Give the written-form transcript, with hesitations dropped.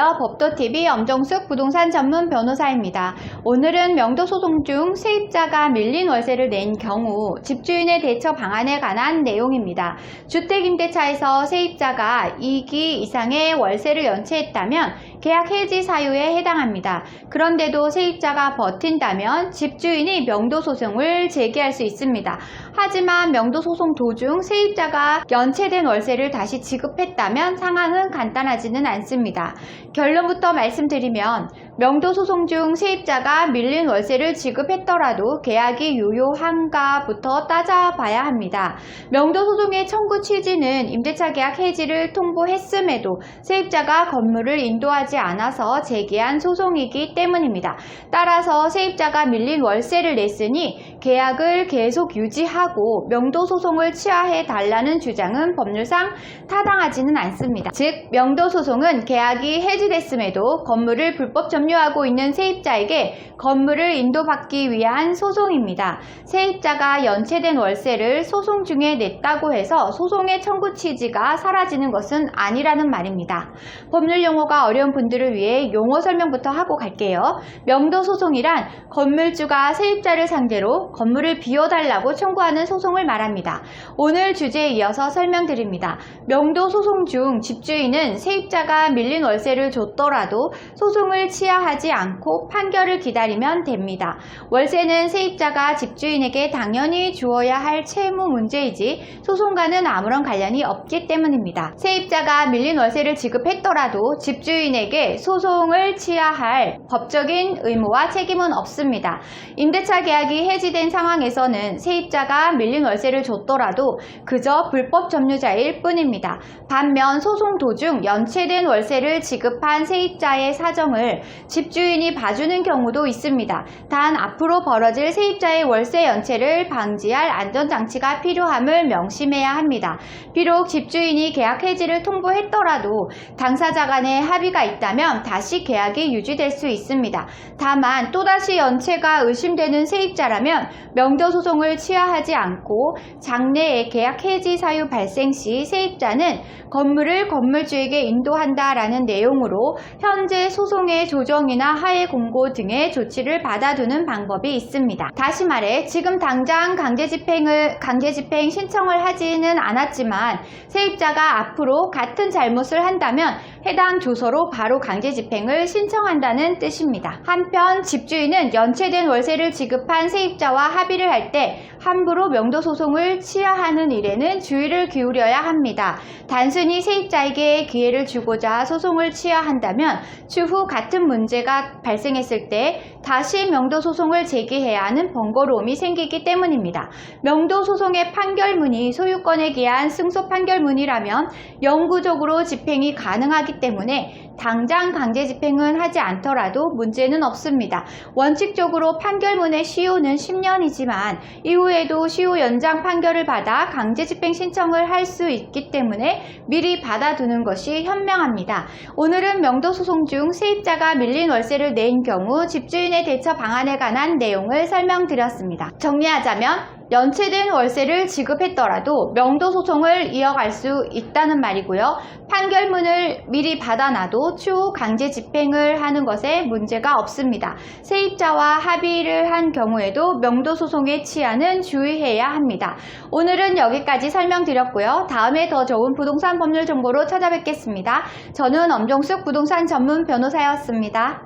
안녕하세요. 법도TV 엄정숙 부동산 전문 변호사입니다. 오늘은 명도소송 중 세입자가 밀린 월세를 낸 경우 집주인의 대처 방안에 관한 내용입니다. 주택임대차에서 세입자가 2기 이상의 월세를 연체했다면 계약 해지 사유에 해당합니다. 그런데도 세입자가 버틴다면 집주인이 명도소송을 제기할 수 있습니다. 하지만 명도소송 도중 세입자가 연체된 월세를 다시 지급했다면 상황은 간단하지는 않습니다. 결론부터 말씀드리면 명도소송 중 세입자가 밀린 월세를 지급했더라도 계약이 유효한가부터 따져봐야 합니다. 명도소송의 청구 취지는 임대차 계약 해지를 통보했음에도 세입자가 건물을 인도하지 않아서 제기한 소송이기 때문입니다. 따라서 세입자가 밀린 월세를 냈으니 계약을 계속 유지하고 명도소송을 취하해 달라는 주장은 법률상 타당하지는 않습니다. 즉 명도소송은 계약이 해지됐음에도 건물을 불법 점유하고 있는 세입자에게 건물을 인도받기 위한 소송입니다. 세입자가 연체된 월세를 소송 중에 냈다고 해서 소송의 청구 취지가 사라지는 것은 아니라는 말입니다. 법률 용어가 어려운 분들을 위해 용어 설명부터 하고 갈게요. 명도소송이란 건물주가 세입자를 상대로 건물을 비워달라고 청구하는 소송을 말합니다. 오늘 주제에 이어서 설명드립니다. 명도소송 중 집주인은 세입자가 밀린 월세를 줬더라도 소송을 취하하지 않고 판결을 기다리면 됩니다. 월세는 세입자가 집주인에게 당연히 주어야 할 채무 문제이지 소송과는 아무런 관련이 없기 때문입니다. 세입자가 밀린 월세를 지급했더라도 집주인에게 소송을 취하할 법적인 의무와 책임은 없습니다. 임대차 계약이 해지된 상황에서는 세입자가 밀린 월세를 줬더라도 그저 불법 점유자일 뿐입니다. 반면 소송 도중 연체된 월세를 지급한 세입자의 사정을 집주인이 봐주는 경우도 있습니다. 단 앞으로 벌어질 세입자의 월세 연체를 방지할 안전장치가 필요함을 명심해야 합니다. 비록 집주인이 계약 해지를 통보했더라도 당사자 간의 합의가 있다면 다시 계약이 유지될 수 있습니다. 다만 또다시 연체가 의심되는 세입자라면 명도소송을 취하하지 않고 장래에 계약 해지 사유 발생 시 세입자는 건물을 건물주에게 인도한다라는 내용으로 현재 소송의 조정이나 하해 공고 등의 조치를 받아두는 방법이 있습니다. 다시 말해 지금 당장 강제집행 신청을 하지는 않았지만 세입자가 앞으로 같은 잘못을 한다면 해당 조서로 바로 강제집행을 신청한다는 뜻입니다. 한편 집주인은 연체된 월세를 지급한 세입자와 합의를 할 때 함부로 명도소송을 취하하는 일에는 주의를 기울여야 합니다. 단순히 세입자에게 기회를 주고자 소송을 취하한다면 추후 같은 문제가 발생했을 때 다시 명도소송을 제기해야 하는 번거로움이 생기기 때문입니다. 명도소송의 판결문이 소유권에 기한 승소 판결문이라면 영구적으로 집행이 가능하기 때문에 당장 강제 집행은 하지 않더라도 문제는 없습니다. 원칙적으로 판결문의 시효는 10년이지만 이후에도 시효 연장 판결을 받아 강제 집행 신청을 할 수 있기 때문에 미리 받아두는 것이 현명합니다. 오늘은 명도소송 중 세입자가 밀린 월세를 낸 경우 집주인의 대처 방안에 관한 내용을 설명드렸습니다. 정리하자면 연체된 월세를 지급했더라도 명도소송을 이어갈 수 있다는 말이고요. 판결문을 미리 받아놔도 추후 강제 집행을 하는 것에 문제가 없습니다. 세입자와 합의를 한 경우에도 명도소송의 취하는 주의해야 합니다. 오늘은 여기까지 설명드렸고요. 다음에 더 좋은 부동산 법률 정보로 찾아뵙겠습니다. 저는 엄정숙 부동산 전문 변호사였습니다.